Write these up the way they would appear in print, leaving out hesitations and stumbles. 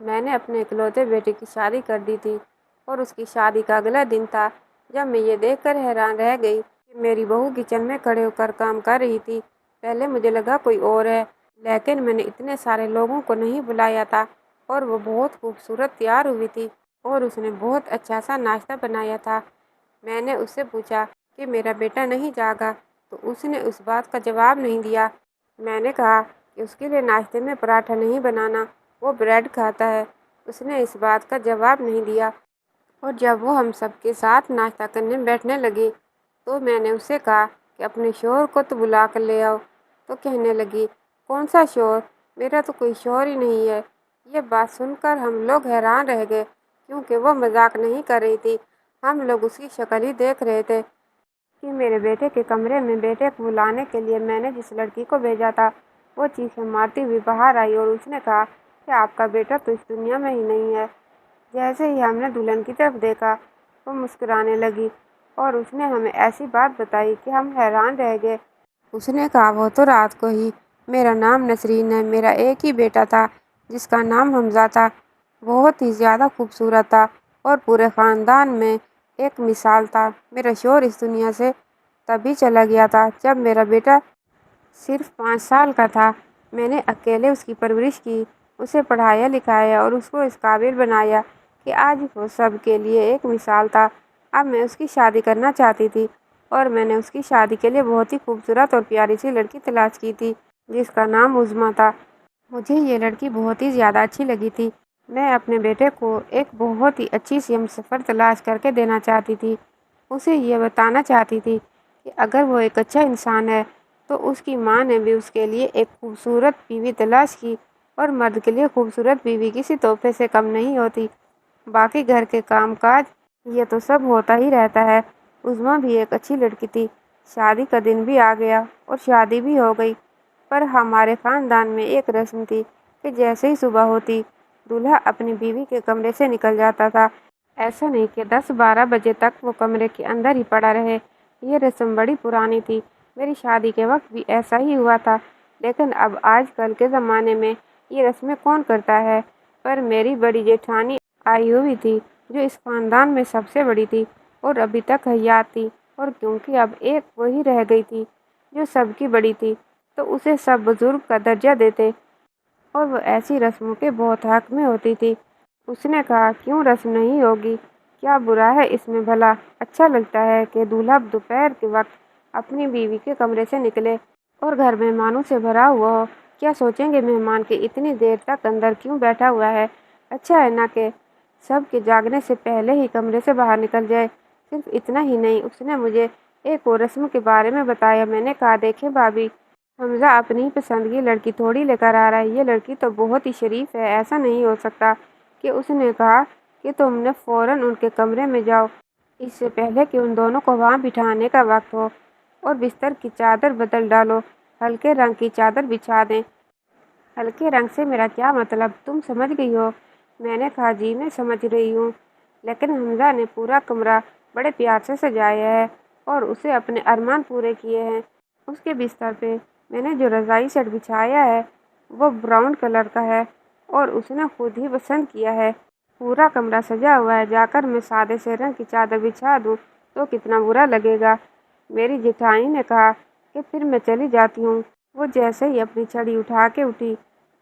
میں نے اپنے اکلوتے بیٹے کی شادی کر دی تھی اور اس کی شادی کا اگلا دن تھا جب میں یہ دیکھ کر حیران رہ گئی کہ میری بہو کچن میں کھڑے ہو کر کام کر رہی تھی۔ پہلے مجھے لگا کوئی اور ہے، لیکن میں نے اتنے سارے لوگوں کو نہیں بلایا تھا اور وہ بہت خوبصورت تیار ہوئی تھی اور اس نے بہت اچھا سا ناشتہ بنایا تھا۔ میں نے اس سے پوچھا کہ میرا بیٹا نہیں جاگا تو اس نے اس بات کا جواب نہیں دیا۔ میں نے کہا کہ اس کے لیے ناشتے میں پراٹھا نہیں بنانا، وہ بریڈ کھاتا ہے۔ اس نے اس بات کا جواب نہیں دیا اور جب وہ ہم سب کے ساتھ ناشتہ کرنے بیٹھنے لگی تو میں نے اس سے کہا کہ اپنے شوہر کو تو بلا کر لے آؤ، تو کہنے لگی کون سا شوہر، میرا تو کوئی شوہر ہی نہیں ہے۔ یہ بات سن کر ہم لوگ حیران رہ گئے کیونکہ وہ مذاق نہیں کر رہی تھی، ہم لوگ اس کی شکل ہی دیکھ رہے تھے کہ میرے بیٹے کے کمرے میں بیٹے کو بلانے کے لیے میں نے جس لڑکی کو بھیجا تھا وہ چیخیں مارتی ہوئی باہر آئی اور اس نے کہا کہ آپ کا بیٹا تو اس دنیا میں ہی نہیں ہے۔ جیسے ہی ہم نے دلہن کی طرف دیکھا وہ مسکرانے لگی اور اس نے ہمیں ایسی بات بتائی کہ ہم حیران رہ گئے۔ اس نے کہا وہ تو رات کو ہی میرا نام نسرین ہے، میرا ایک ہی بیٹا تھا جس کا نام حمزہ تھا، بہت ہی زیادہ خوبصورت تھا اور پورے خاندان میں ایک مثال تھا۔ میرا شوہر اس دنیا سے تبھی چلا گیا تھا جب میرا بیٹا صرف 5 سال کا تھا۔ میں نے اکیلے اس کی پرورش کی، اسے پڑھایا لکھایا اور اس کو اس قابل بنایا کہ آج وہ سب کے لیے ایک مثال تھا۔ اب میں اس کی شادی کرنا چاہتی تھی اور میں نے اس کی شادی کے لیے بہت ہی خوبصورت اور پیاری سی لڑکی تلاش کی تھی جس کا نام عظمیٰ تھا۔ مجھے یہ لڑکی بہت ہی زیادہ اچھی لگی تھی۔ میں اپنے بیٹے کو ایک بہت ہی اچھی سی ہمسفر تلاش کر کے دینا چاہتی تھی، اسے یہ بتانا چاہتی تھی کہ اگر وہ ایک اچھا انسان ہے تو اس کی ماں نے بھی اس کے لیے ایک خوبصورت بیوی تلاش کی اور مرد کے لیے خوبصورت بیوی کسی تحفے سے کم نہیں ہوتی۔ باقی گھر کے کام کاج یہ تو سب ہوتا ہی رہتا ہے۔ عظمیٰ بھی ایک اچھی لڑکی تھی۔ شادی کا دن بھی آ گیا اور شادی بھی ہو گئی، پر ہمارے خاندان میں ایک رسم تھی کہ جیسے ہی صبح ہوتی دولہا اپنی بیوی کے کمرے سے نکل جاتا تھا۔ ایسا نہیں کہ 10-12 بجے تک وہ کمرے کے اندر ہی پڑا رہے، یہ رسم بڑی پرانی تھی۔ میری شادی کے وقت بھی ایسا ہی ہوا تھا، لیکن اب آج کل کے زمانے میں یہ رسمیں کون کرتا ہے؟ پر میری بڑی جیٹھانی آئی ہوئی تھی جو اس خاندان میں سب سے بڑی تھی اور ابھی تک حیات تھی، اور کیونکہ اب ایک وہی رہ گئی تھی جو سب کی بڑی تھی تو اسے سب بزرگ کا درجہ دیتے اور وہ ایسی رسموں کے بہت حق میں ہوتی تھی۔ اس نے کہا کیوں رسم نہیں ہوگی، کیا برا ہے اس میں بھلا؟ اچھا لگتا ہے کہ دولہا دوپہر کے وقت اپنی بیوی کے کمرے سے نکلے اور گھر مہمانوں سے بھرا ہوا ہو۔ کیا سوچیں گے مہمان کہ اتنی دیر تک اندر کیوں بیٹھا ہوا ہے؟ اچھا ہے نا کہ سب کے جاگنے سے پہلے ہی کمرے سے باہر نکل جائے۔ صرف اتنا ہی نہیں، اس نے مجھے ایک اور رسم کے بارے میں بتایا۔ میں نے کہا دیکھیں بھابھی، حمزہ اپنی پسند کی لڑکی تھوڑی لے کر آ رہا ہے، یہ لڑکی تو بہت ہی شریف ہے، ایسا نہیں ہو سکتا کہ اس نے کہا کہ تم نے فوراً ان کے کمرے میں جاؤ اس سے پہلے کہ ان دونوں کو وہاں بٹھانے کا وقت ہو، اور بستر کی چادر بدل ڈالو، ہلکے رنگ کی چادر بچھا دیں۔ ہلکے رنگ سے میرا کیا مطلب، تم سمجھ گئی ہو؟ میں نے کہا جی میں سمجھ رہی ہوں، لیکن حمزہ نے پورا کمرہ بڑے پیار سے سجایا ہے اور اسے اپنے ارمان پورے کیے ہیں۔ اس کے بستر پہ میں نے جو رضائی سیٹ بچھایا ہے وہ براؤن کلر کا ہے اور اس نے خود ہی پسند کیا ہے۔ پورا کمرہ سجا ہوا ہے، جا کر میں سادے سے رنگ کی چادر بچھا دوں تو کتنا برا لگے گا۔ میری جیٹھانی نے کہا کہ پھر میں چلی جاتی ہوں۔ وہ جیسے ہی اپنی چھڑی اٹھا کے اٹھی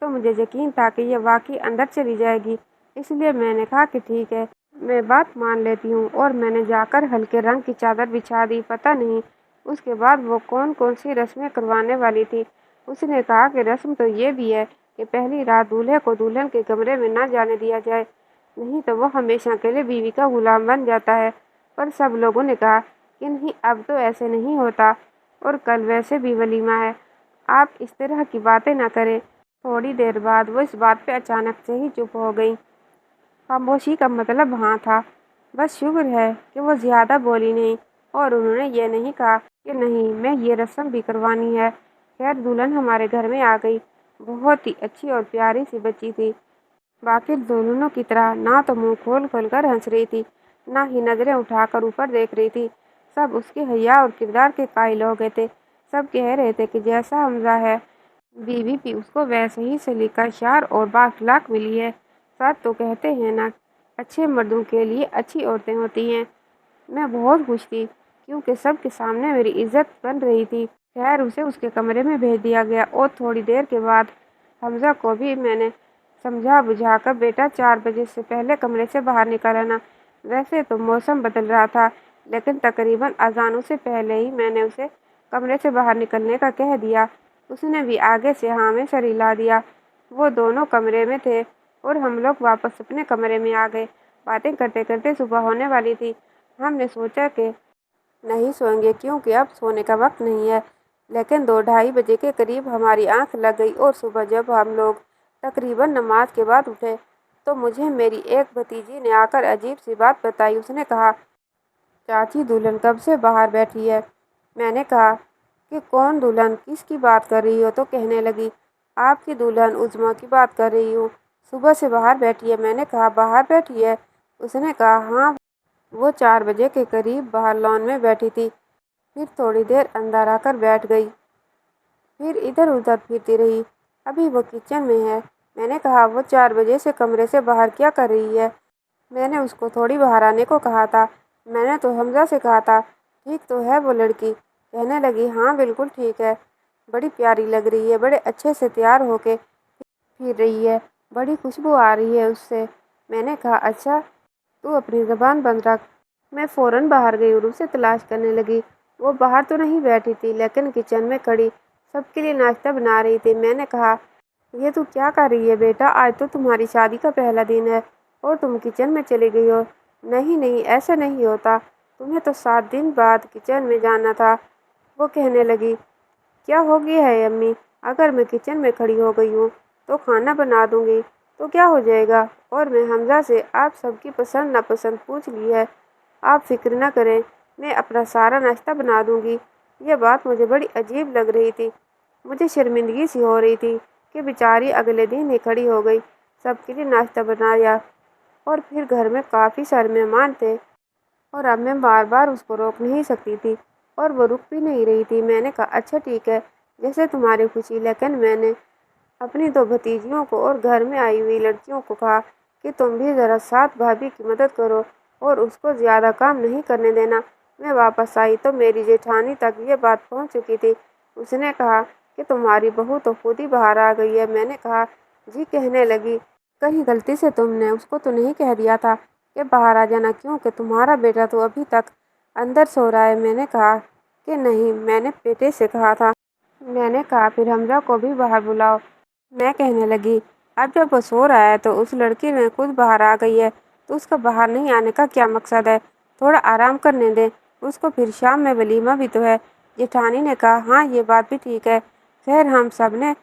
تو مجھے یقین تھا کہ یہ واقعی اندر چلی جائے گی، اس لیے میں نے کہا کہ ٹھیک ہے، میں بات مان لیتی ہوں، اور میں نے جا کر ہلکے رنگ کی چادر بچھا دی۔ پتہ نہیں اس کے بعد وہ کون کون سی رسمیں کروانے والی تھی۔ اس نے کہا کہ رسم تو یہ بھی ہے کہ پہلی رات دولہے کو دلہن کے کمرے میں نہ جانے دیا جائے، نہیں تو وہ ہمیشہ کے لیے بیوی کا غلام بن جاتا ہے۔ پر سب لوگوں نے کہا کہ نہیں، اب تو ایسے نہیں ہوتا، اور کل ویسے بھی ولیمہ ہے، آپ اس طرح کی باتیں نہ کریں۔ تھوڑی دیر بعد وہ اس بات پہ اچانک سے ہی چپ ہو گئی۔ خاموشی کا مطلب ہاں تھا۔ بس شکر ہے کہ وہ زیادہ بولی نہیں اور انہوں نے یہ نہیں کہا کہ نہیں میں یہ رسم بھی کروانی ہے۔ خیر دلہن ہمارے گھر میں آ گئی، بہت ہی اچھی اور پیاری سی بچی تھی، باقی دلہنوں کی طرح نہ تو منہ کھول کھول کر ہنس رہی تھی نہ ہی نظریں اٹھا کر اوپر دیکھ رہی تھی۔ سب اس کے حیا اور کردار کے قائل ہو گئے تھے، سب کہہ رہے تھے کہ جیسا حمزہ ہے بیوی بھی اس کو ویسے ہی سلیقہ شعر اور با اخلاق ملی ہے۔ سچ تو کہتے ہیں نا، اچھے مردوں کے لیے اچھی عورتیں ہوتی ہیں۔ میں بہت خوش تھی کیونکہ سب کے سامنے میری عزت بن رہی تھی۔ خیر اسے اس کے کمرے میں بھیج دیا گیا اور تھوڑی دیر کے بعد حمزہ کو بھی میں نے سمجھا بجھا کر بیٹا 4 بجے سے پہلے کمرے سے باہر نکل آنا۔ ویسے تو موسم بدل رہا تھا لیکن تقریباً اذانوں سے پہلے ہی میں نے اسے کمرے سے باہر نکلنے کا کہہ دیا۔ اس نے بھی آگے سے ہاں میں سر ہلا دیا۔ وہ دونوں کمرے میں تھے اور ہم لوگ واپس اپنے کمرے میں آ گئے۔ باتیں کرتے کرتے صبح ہونے والی تھی۔ ہم نے سوچا کہ نہیں سوئیں گے کیونکہ اب سونے کا وقت نہیں ہے، لیکن 2-2:30 بجے کے قریب ہماری آنکھ لگ گئی اور صبح جب ہم لوگ تقریباً نماز کے بعد اٹھے تو مجھے میری ایک بھتیجی نے آ کر عجیب سی بات بتائی۔ اس نے کہا، چاچی دلہن کب سے باہر بیٹھی ہے؟ میں نے کہا کہ کون دلہن، کس کی بات کر رہی ہو؟ تو کہنے لگی، آپ کی دلہن عظمیٰ کی بات کر رہی ہوں، صبح سے باہر بیٹھی ہے۔ میں نے کہا باہر بیٹھی ہے؟ اس نے کہا ہاں، وہ 4 بجے کے قریب باہر لان میں بیٹھی تھی، پھر تھوڑی دیر اندر آ کر بیٹھ گئی، پھر ادھر ادھر پھرتی رہی، ابھی وہ کچن میں ہے۔ میں نے کہا وہ 4 بجے سے کمرے سے باہر کیا کر رہی ہے؟ میں نے اس کو تھوڑی باہر آنے کو کہا تھا۔ میں نے تو حمزہ سے کہا تھا، ٹھیک تو ہے وہ لڑکی؟ کہنے لگی ہاں بالکل ٹھیک ہے، بڑی پیاری لگ رہی ہے، بڑے اچھے سے تیار ہو کے پھر رہی ہے، بڑی خوشبو آ رہی ہے اس سے۔ میں نے کہا اچھا، تو اپنی زبان بند رکھ۔ میں فوراً باہر گئی اور اسے تلاش کرنے لگی۔ وہ باہر تو نہیں بیٹھی تھی لیکن کچن میں کھڑی سب کے لیے ناشتہ بنا رہی تھی۔ میں نے کہا یہ تو کیا کر رہی ہے بیٹا؟ آج تو تمہاری شادی کا پہلا دن ہے اور تم کچن میں چلی گئی ہو۔ نہیں نہیں، ایسا نہیں ہوتا، تمہیں تو 7 دن بعد کچن میں جانا تھا۔ وہ کہنے لگی، کیا ہو گیا ہے امی؟ اگر میں کچن میں کھڑی ہو گئی ہوں تو کھانا بنا دوں گی تو کیا ہو جائے گا؟ اور میں حمزہ سے آپ سب کی پسند ناپسند پوچھ لی ہے، آپ فکر نہ کریں، میں اپنا سارا ناشتہ بنا دوں گی۔ یہ بات مجھے بڑی عجیب لگ رہی تھی، مجھے شرمندگی سی ہو رہی تھی کہ بیچاری اگلے دن ہی کھڑی ہو گئی، سب کے لیے ناشتہ بنایا، اور پھر گھر میں کافی سارے مہمان تھے اور اب میں بار بار اس کو روک نہیں سکتی تھی اور وہ رک بھی نہیں رہی تھی۔ میں نے کہا اچھا ٹھیک ہے، جیسے تمہاری خوشی، لیکن میں نے اپنی 2 بھتیجیوں کو اور گھر میں آئی ہوئی لڑکیوں کو کہا کہ تم بھی ذرا ساتھ بھابھی کی مدد کرو اور اس کو زیادہ کام نہیں کرنے دینا۔ میں واپس آئی تو میری جیٹھانی تک یہ بات پہنچ چکی تھی۔ اس نے کہا کہ تمہاری بہو تو خود ہی باہر آ گئی ہے۔ میں نے کہا جی۔ کہنے لگی، کہیں غلطی سے تم نے اس کو تو نہیں کہہ دیا تھا کہ باہر آ جانا، کیونکہ تمہارا بیٹا تو ابھی تک اندر سو رہا ہے؟ میں نے کہا کہ نہیں، میں نے بیٹے سے کہا تھا۔ میں نے کہا پھر حمزہ کو بھی باہر بلاؤ۔ میں کہنے لگی، اب جب وہ سو رہا ہے تو اس لڑکی میں خود باہر آ گئی ہے تو اس کا باہر نہیں آنے کا کیا مقصد ہے؟ تھوڑا آرام کرنے دیں اس کو، پھر شام میں ولیمہ بھی تو ہے۔ جیٹھانی نے کہا ہاں یہ بات بھی ٹھیک ہے۔ خیر ہم سب نے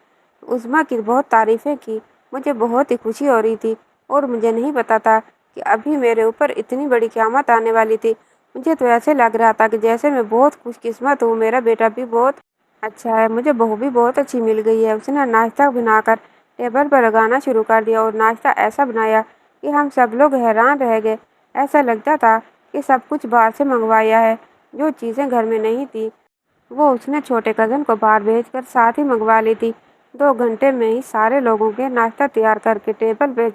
عظمیٰ کی بہت تعریفیں کی، مجھے بہت ہی خوشی ہو رہی تھی اور مجھے نہیں پتا تھا کہ ابھی میرے اوپر اتنی بڑی قیامت آنے والی تھی۔ مجھے تو ایسے لگ رہا تھا کہ جیسے میں بہت خوش قسمت ہوں، میرا بیٹا بھی بہت اچھا ہے، مجھے بہو بھی بہت اچھی مل گئی ہے۔ اس نے ناشتہ بنا کر ٹیبل پر لگانا شروع کر دیا اور ناشتہ ایسا بنایا کہ ہم سب لوگ حیران رہ گئے۔ ایسا لگتا تھا کہ سب کچھ باہر سے منگوایا ہے، جو چیزیں گھر میں نہیں تھی وہ اس نے چھوٹے کزن کو باہر بھیج کر ساتھ ہی منگوا لی تھی۔ 2 گھنٹے میں ہی سارے لوگوں کے ناشتہ تیار کر کے ٹیبل پہ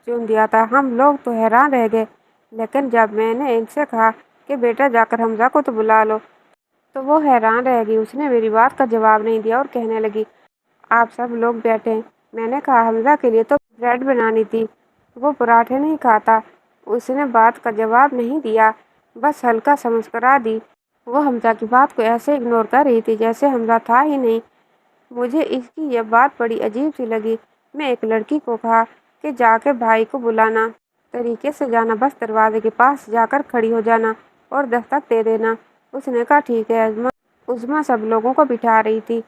چن دیا تھا۔ ہم لوگ تو حیران رہ گئے، لیکن جب میں نے ان سے کہا کہ بیٹا جا کر حمزہ کو تو بلا لو تو وہ حیران رہ گئی۔ اس نے میری بات کا جواب نہیں دیا اور کہنے لگی، آپ سب لوگ بیٹھیں۔ میں نے کہا حمزہ کے لیے تو بریڈ بنانی تھی، وہ پراٹھے نہیں کھاتا۔ اس نے بات کا جواب نہیں دیا، بس ہلکا سا مسکرا دی۔ وہ حمزہ کی بات کو ایسے اگنور کر رہی تھی جیسے حمزہ تھا ہی نہیں۔ مجھے اس کی یہ بات بڑی عجیب سی لگی۔ میں ایک لڑکی کو کہا کہ جا کے بھائی کو بلانا، طریقے سے جانا، بس دروازے کے پاس جا کر کھڑی ہو جانا اور دستک دے دینا۔ اس نے کہا ٹھیک ہے۔ عظمیٰ سب لوگوں کو بٹھا رہی تھی،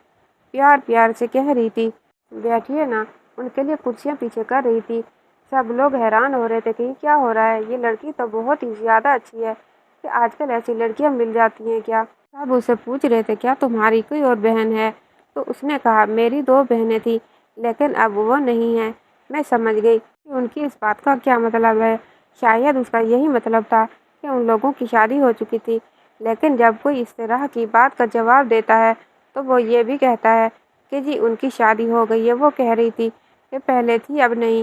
پیار پیار سے کہہ رہی تھی بیٹھیے نا، ان کے لیے کرسیاں پیچھے کر رہی تھی۔ سب لوگ حیران ہو رہے تھے کہ یہ کیا ہو رہا ہے، یہ لڑکی تو بہت ہی زیادہ اچھی ہے کہ آج کل ایسی لڑکیاں مل جاتی ہیں کیا؟ سب اسے پوچھ رہے تھے کیا تمہاری کوئی اور بہن ہے؟ تو اس نے کہا میری 2 بہنیں تھیں لیکن اب وہ نہیں ہیں۔ میں سمجھ گئی کہ ان کی اس بات کا کیا مطلب ہے، شاید اس کا یہی مطلب تھا کہ ان لوگوں کی شادی ہو چکی تھی۔ لیکن جب کوئی اس طرح کی بات کا جواب دیتا ہے تو وہ یہ بھی کہتا ہے کہ جی ان کی شادی ہو گئی ہے۔ وہ کہہ رہی تھی کہ پہلے تھی اب نہیں۔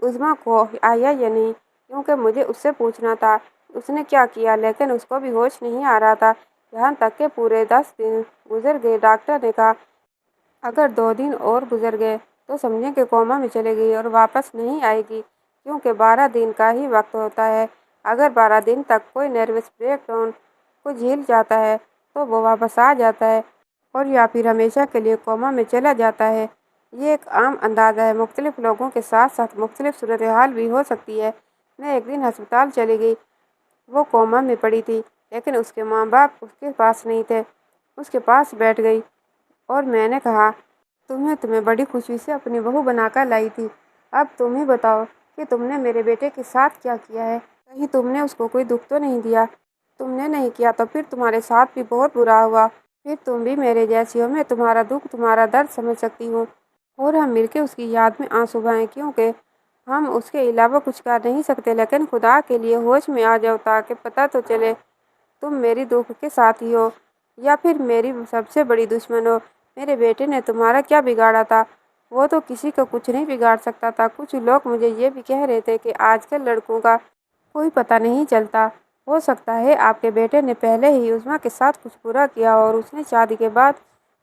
عظمیٰ کو آیا یا نہیں، کیونکہ مجھے اس سے پوچھنا تھا اس نے کیا کیا، لیکن اس کو بھی ہوش نہیں آ رہا تھا۔ یہاں تک کہ پورے 10 دن گزر گئے۔ ڈاکٹر نے کہا اگر 2 دن اور گزر گئے تو سمجھیں کہ کوما میں چلے گئی اور واپس نہیں آئے گی، کیونکہ 12 دن کا ہی وقت ہوتا ہے۔ اگر 12 دن تک کوئی نروس بریک ڈاؤن کو جھیل جاتا ہے تو وہ واپس آ جاتا ہے اور یا پھر ہمیشہ کے لیے کوما میں چلا جاتا ہے۔ یہ ایک عام اندازہ ہے، مختلف لوگوں کے ساتھ ساتھ مختلف صورتحال بھی ہو سکتی ہے۔ میں ایک دن ہسپتال چلی گئی، وہ کوما میں پڑی تھی، لیکن اس کے ماں باپ اس کے پاس نہیں تھے۔ اس کے پاس بیٹھ گئی اور میں نے کہا تمہیں بڑی خوشی سے اپنی بہو بنا کر لائی تھی، اب تم ہی بتاؤ کہ تم نے میرے بیٹے کے ساتھ کیا کیا ہے؟ کہیں تم نے اس کو کوئی دکھ تو نہیں دیا؟ تم نے نہیں کیا تو پھر تمہارے ساتھ بھی بہت برا ہوا، پھر تم بھی میرے جیسی ہو، میں تمہارا دکھ تمہارا درد سمجھ سکتی ہوں اور ہم مل کے اس کی یاد میں آنسو بہائیں، کیونکہ ہم اس کے علاوہ کچھ کر نہیں سکتے، لیکن خدا کے لیے ہوش میں آ جاؤ تاکہ پتہ تو چلے تم میری دکھ کے ساتھی ہو یا پھر میری سب سے بڑی دشمن ہو۔ میرے بیٹے نے تمہارا کیا بگاڑا تھا؟ وہ تو کسی کو کچھ نہیں بگاڑ سکتا تھا۔ کچھ لوگ مجھے یہ بھی کہہ رہے تھے کہ آج کل لڑکوں کا کوئی پتہ نہیں چلتا، ہو سکتا ہے آپ کے بیٹے نے پہلے ہی عظمیٰ کے ساتھ کچھ برا کیا اور اس نے شادی کے بعد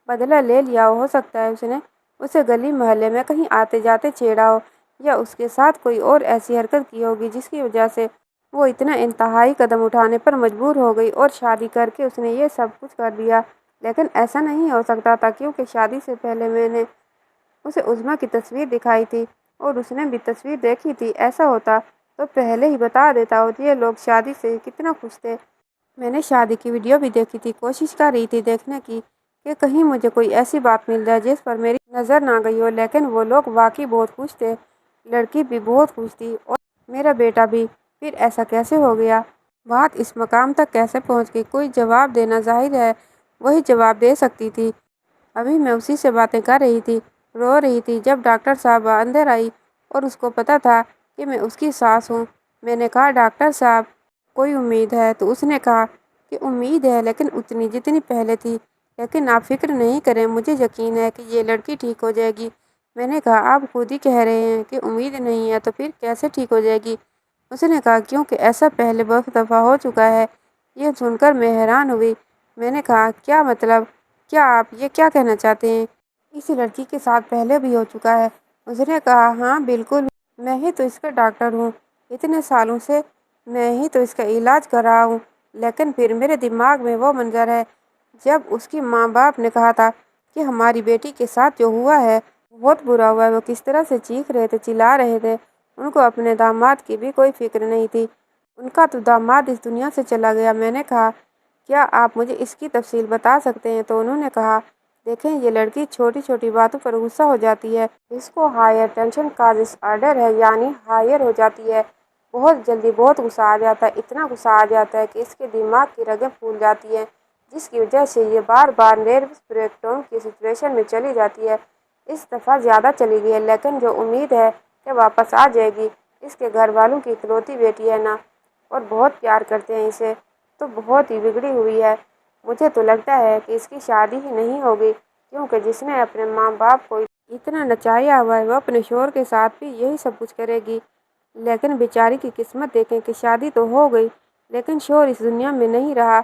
بدلہ لے لیا ہو سکتا ہے اس نے اسے گلی محلے میں کہیں آتے جاتے چھیڑا ہو یا اس کے ساتھ کوئی اور ایسی حرکت کی ہوگی جس کی وجہ سے وہ اتنا انتہائی قدم اٹھانے پر مجبور ہو گئی اور شادی کر کے اس نے یہ سب کچھ کر دیا۔ لیکن ایسا نہیں ہو سکتا تھا، کیونکہ شادی سے پہلے میں نے اسے عظمیٰ کی تصویر دکھائی تھی اور اس نے بھی تصویر دیکھی تھی۔ ایسا ہوتا تو پہلے ہی بتا دیتا، اور یہ لوگ شادی سے کتنا خوش تھے۔ میں نے شادی کی ویڈیو بھی دیکھی تھی، کوشش کر رہی تھی دیکھنے کی کہ کہیں مجھے کوئی ایسی بات مل جائے جس پر میری نظر نہ گئی ہو، لیکن وہ لوگ واقعی بہت خوش تھے، لڑکی بھی بہت خوش تھی اور میرا بیٹا بھی۔ پھر ایسا کیسے ہو گیا؟ بات اس مقام تک کیسے پہنچ گئی؟ کوئی جواب دینا، ظاہر ہے وہی جواب دے سکتی تھی۔ ابھی میں اسی سے باتیں کر رہی تھی، رو رہی تھی، جب ڈاکٹر صاحبہ اندر آئی اور اس کو پتہ تھا کہ میں اس کی ساس ہوں۔ میں نے کہا ڈاکٹر صاحب کوئی امید ہے؟ تو اس نے کہا کہ امید ہے، لیکن اتنی جتنی پہلے تھی، لیکن آپ فکر نہیں کریں، مجھے یقین ہے کہ یہ لڑکی ٹھیک ہو جائے گی۔ میں نے کہا آپ خود ہی کہہ رہے ہیں کہ امید نہیں ہے، تو پھر کیسے ٹھیک ہو جائے گی؟ اس نے کہا کیونکہ ایسا پہلے بہت دفعہ ہو چکا ہے۔ یہ سن کر میں حیران ہوئی۔ میں نے کہا کیا مطلب؟ کیا آپ یہ کیا کہنا چاہتے ہیں؟ اس لڑکی کے ساتھ پہلے بھی ہو چکا ہے؟ اس نے کہا ہاں بالکل، میں ہی تو اس کا ڈاکٹر ہوں، اتنے سالوں سے میں ہی تو اس کا علاج کر رہا ہوں۔ لیکن پھر میرے دماغ میں وہ منظر ہے جب اس کی ماں باپ نے کہا تھا کہ ہماری بیٹی کے ساتھ جو ہوا ہے بہت برا ہوا ہے، وہ کس طرح سے چیخ رہے تھے، چلا رہے تھے۔ ان کو اپنے داماد کی بھی کوئی فکر نہیں تھی، ان کا تو داماد اس دنیا سے چلا گیا۔ میں نے کہا کیا آپ مجھے اس کی تفصیل بتا سکتے ہیں؟ تو انہوں نے کہا دیکھیں یہ لڑکی چھوٹی چھوٹی باتوں پر غصہ ہو جاتی ہے، اس کو ہائر ٹینشن کا ڈس آرڈر ہے، یعنی ہائر ہو جاتی ہے، بہت جلدی بہت غصہ آ جاتا ہے، اتنا غصہ آ جاتا ہے کہ اس کے دماغ کی رگیں پھول جاتی ہیں، جس کی وجہ سے یہ بار بار نروس بریک ڈاؤن کی سچویشن میں چلی جاتی ہے۔ اس دفعہ زیادہ چلی گئی ہے، لیکن جو امید ہے کہ واپس آ جائے گی۔ اس کے گھر والوں کی اکلوتی بیٹی ہے نا، اور بہت پیار کرتے ہیں اسے، تو بہت ہی بگڑی ہوئی ہے۔ مجھے تو لگتا ہے کہ اس کی شادی ہی نہیں ہوگی، کیونکہ جس نے اپنے ماں باپ کو اتنا نچایا ہوا ہے وہ اپنے شوہر کے ساتھ بھی یہی سب کچھ کرے گی۔ لیکن بیچاری کی قسمت دیکھیں کہ شادی تو ہو گئی، لیکن شوہر اس دنیا میں نہیں رہا۔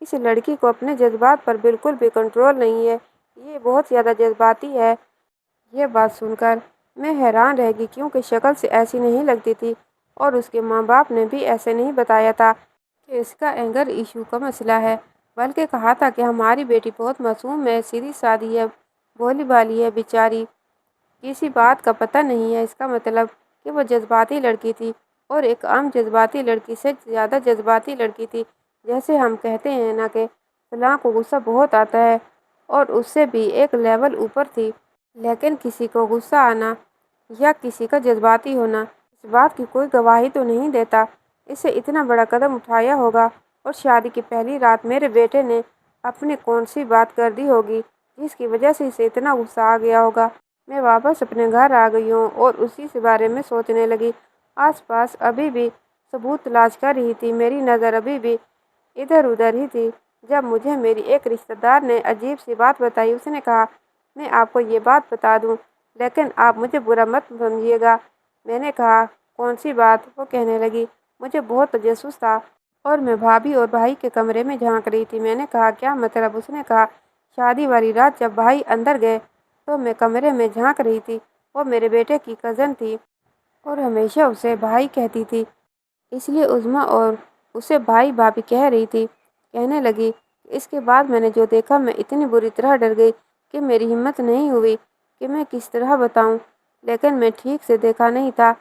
اس لڑکی کو اپنے جذبات پر بالکل بھی کنٹرول نہیں ہے، یہ بہت زیادہ جذباتی ہے۔ یہ بات سن کر میں حیران رہ گئی، کیونکہ شکل سے ایسی نہیں لگتی تھی اور اس کے ماں باپ نے بھی ایسے نہیں بتایا تھا کہ اس کا اینگر ایشو کا مسئلہ ہے، بلکہ کہا تھا کہ ہماری بیٹی بہت معصوم ہے، سیدھی سادی ہے، بھولی بھالی ہے، بیچاری کسی بات کا پتہ نہیں ہے۔ اس کا مطلب کہ وہ جذباتی لڑکی تھی، اور ایک عام جذباتی لڑکی سے زیادہ جذباتی لڑکی تھی۔ جیسے ہم کہتے ہیں نا کہ فلاں کو غصہ بہت آتا ہے، اور اس سے بھی ایک لیول اوپر تھی۔ لیکن کسی کو غصہ آنا یا کسی کا جذباتی ہونا اس بات کی کوئی گواہی تو نہیں دیتا اسے اتنا بڑا قدم اٹھایا ہوگا، اور شادی کی پہلی رات میرے بیٹے نے اپنی کون سی بات کر دی ہوگی جس کی وجہ سے اسے اتنا غصہ آ گیا ہوگا۔ میں واپس اپنے گھر آ گئی ہوں اور اسی سے بارے میں سوچنے لگی۔ آس پاس ابھی بھی ثبوت تلاش کر رہی تھی، میری نظر ابھی بھی ادھر ادھر ہی تھی، جب مجھے میری ایک رشتہ دار نے عجیب سی بات بتائی۔ اس نے کہا میں آپ کو یہ بات بتا دوں، لیکن آپ مجھے برا مت سمجھیے گا، میں نے کہا کون سی بات؟ وہ کہنے لگی مجھے بہت تجسس تھا اور میں بھابھی اور بھائی کے کمرے میں جھانک رہی تھی۔ میں نے کہا کیا مطلب؟ اس نے کہا شادی والی رات جب بھائی اندر گئے تو میں کمرے میں جھانک رہی تھی۔ وہ میرے بیٹے کی کزن تھی اور ہمیشہ اسے بھائی کہتی تھی، اس لیے عظمیٰ اور اسے بھائی بھابھی کہہ رہی تھی۔ کہنے لگی اس کے بعد میں نے جو دیکھا میں اتنی بری طرح ڈر گئی کہ میری ہمت نہیں ہوئی کہ میں کس طرح بتاؤں، لیکن میں ٹھیک سے دیکھا نہیں تھا،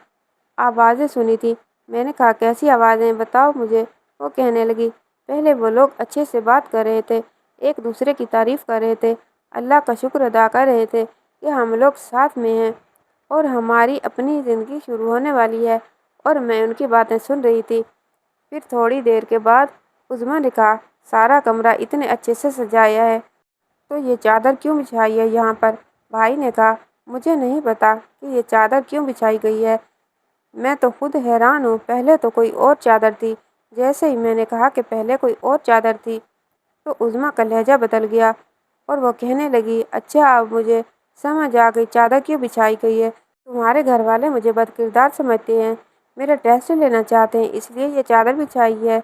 آوازیں سنی تھی۔ میں نے کہا کیسی آوازیں؟ بتاؤ مجھے۔ وہ کہنے لگی پہلے وہ لوگ اچھے سے بات کر رہے تھے، ایک دوسرے کی تعریف کر رہے تھے، اللہ کا شکر ادا کر رہے تھے کہ ہم لوگ ساتھ میں ہیں اور ہماری اپنی زندگی شروع ہونے والی ہے، اور میں ان کی باتیں سن رہی تھی۔ پھر تھوڑی دیر کے بعد عظمیٰ نے کہا سارا کمرہ اتنے اچھے سے سجایا ہے تو یہ چادر کیوں بچھائی ہے یہاں پر؟ بھائی نے کہا مجھے نہیں پتا کہ یہ چادر کیوں بچھائی گئی ہے، میں تو خود حیران ہوں، پہلے تو کوئی اور چادر تھی۔ جیسے ہی میں نے کہا کہ پہلے کوئی اور چادر تھی تو عظمیٰ کا لہجہ بدل گیا اور وہ کہنے لگی اچھا اب مجھے سمجھ آ گئی چادر کیوں بچھائی گئی ہے، تمہارے گھر والے مجھے بد کردار سمجھتے ہیں، میرا ٹیسٹ لینا چاہتے ہیں، اس لیے یہ چادر بچھائی ہے۔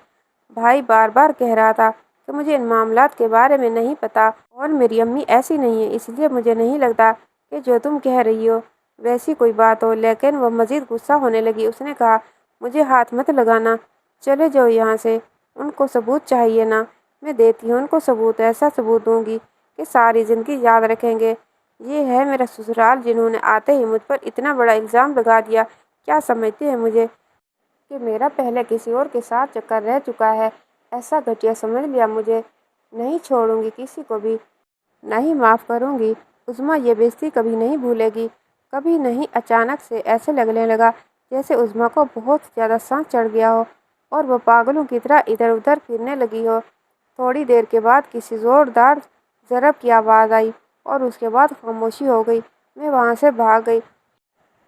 بھائی بار بار کہہ رہا تھا کہ مجھے ان معاملات کے بارے میں نہیں پتا اور میری امی ایسی نہیں ہے، اس لیے مجھے نہیں لگتا کہ جو تم کہہ رہی ہو ویسی کوئی بات ہو۔ لیکن وہ مزید غصہ ہونے لگی۔ اس نے کہا مجھے ہاتھ مت لگانا، چلے جاؤ یہاں سے، ان کو ثبوت چاہیے نا، میں دیتی ہوں ان کو ثبوت، ایسا ثبوت دوں گی کہ ساری زندگی یاد رکھیں گے۔ یہ ہے میرا سسرال جنہوں نے آتے ہی مجھ پر اتنا بڑا الزام لگا دیا، کیا سمجھتے ہیں مجھے کہ میرا پہلے کسی اور کے ساتھ چکر رہ چکا ہے؟ ایسا گھٹیا سمجھ لیا مجھے؟ نہیں چھوڑوں گی کسی کو بھی، نہیں معاف کروں گی۔ عظمیٰ یہ بے عزتی کبھی نہیں بھولے گی، کبھی نہیں۔ اچانک سے ایسے لگنے لگا جیسے عظمیٰ کو بہت زیادہ سانس چڑھ گیا ہو اور وہ پاگلوں کی طرح ادھر ادھر پھرنے لگی ہو۔ تھوڑی دیر کے بعد کسی زوردار ضرب کی آواز آئی اور اس کے بعد خاموشی ہو گئی۔ میں وہاں سے بھاگ گئی۔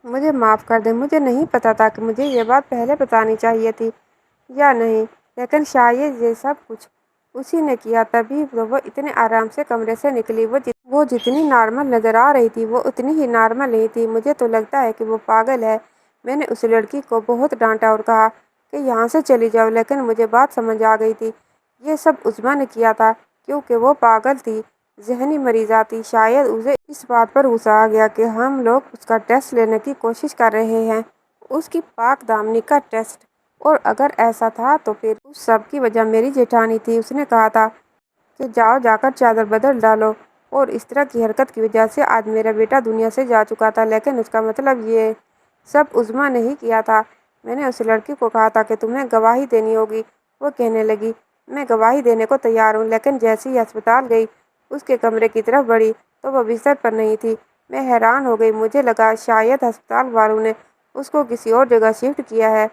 مجھے معاف کر دیں، مجھے نہیں پتا تھا کہ مجھے یہ بات پہلے بتانی چاہیے تھی یا نہیں، لیکن شاید یہ سب کچھ اسی نے کیا، تبھی تو وہ اتنے آرام سے کمرے سے نکلی۔ وہ جتنی نارمل نظر آ رہی تھی وہ اتنی ہی نارمل نہیں تھی۔ مجھے تو لگتا ہے کہ وہ پاگل ہے۔ میں نے اس لڑکی کو بہت ڈانٹا اور کہا کہ یہاں سے چلی جاؤ، لیکن مجھے بات سمجھ آ گئی تھی یہ سب عظمیٰ نے کیا تھا کیونکہ وہ پاگل تھی، ذہنی مریضہ تھی۔ شاید اسے اس بات پر غصہ آ گیا کہ ہم لوگ اس کا ٹیسٹ لینے کی کوشش کر رہے ہیں، اس کی پاک دامنی کا ٹیسٹ، اور اگر ایسا تھا تو پھر اس سب کی وجہ میری جیٹھانی تھی۔ اس نے کہا تھا کہ جاؤ جا کر چادر بدل ڈالو، اور اس طرح کی حرکت کی وجہ سے آج میرا بیٹا دنیا سے جا چکا تھا، لیکن اس کا مطلب یہ سب عظمیٰ نے ہی کیا تھا۔ میں نے اس لڑکی کو کہا تھا کہ تمہیں گواہی دینی ہوگی۔ وہ کہنے لگی میں گواہی دینے کو تیار ہوں، لیکن جیسے ہی ہسپتال گئی اس کے کمرے کی طرف بڑھی تو وہ بستر پر نہیں تھی۔ میں حیران ہو گئی، مجھے لگا شاید ہسپتال والوں نے اس کو کسی اور جگہ شفٹ کیا ہے،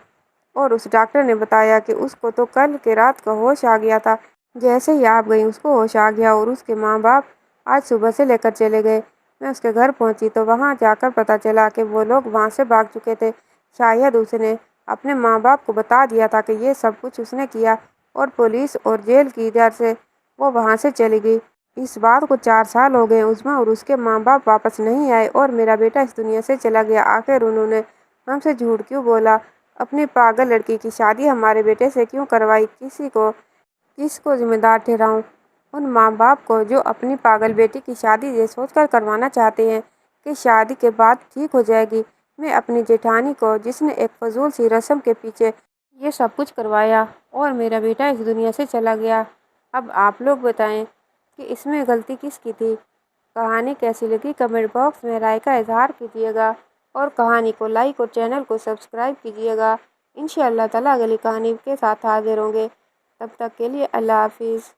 اور اس ڈاکٹر نے بتایا کہ اس کو تو کل کے رات کا ہوش آ گیا تھا۔ جیسے ہی آپ گئی اس کو ہوش آ گیا اور اس کے ماں باپ آج صبح سے لے کر چلے گئے۔ میں اس کے گھر پہنچی تو وہاں جا کر پتہ چلا کہ وہ لوگ وہاں سے بھاگ چکے تھے۔ شاید اس نے اپنے ماں باپ کو بتا دیا تھا کہ یہ سب کچھ اس نے کیا، اور پولیس اور جیل کی ڈر سے وہ وہاں سے چلی گئی۔ اس بات کو 4 سال ہو گئے، عظمیٰ اور اس کے ماں باپ واپس نہیں آئے اور میرا بیٹا اس دنیا سے چلا گیا۔ آخر انہوں نے ہم سے جھوٹ کیوں بولا؟ اپنی پاگل لڑکی کی شادی ہمارے بیٹے سے کیوں کروائی؟ کس کو ذمہ دار ٹھہراؤں؟ ان ماں باپ کو جو اپنی پاگل بیٹی کی شادی یہ سوچ کر کروانا چاہتے ہیں کہ شادی کے بعد ٹھیک ہو جائے گی۔ میں اپنی جیٹھانی کو جس نے ایک فضول سی رسم کے پیچھے یہ سب کچھ کروایا اور میرا بیٹا اس دنیا سے چلا گیا۔ اب آپ لوگ بتائیں کہ اس میں غلطی کس کی تھی؟ کہانی کیسی لگی کمنٹ باکس میں رائے کا اظہار کیجیے گا، اور کہانی کو لائک اور چینل کو سبسکرائب کیجیے گا۔ انشاءاللہ تعالیٰ اگلی کہانی کے ساتھ حاضر ہوں گے، تب تک کے لیے اللہ حافظ۔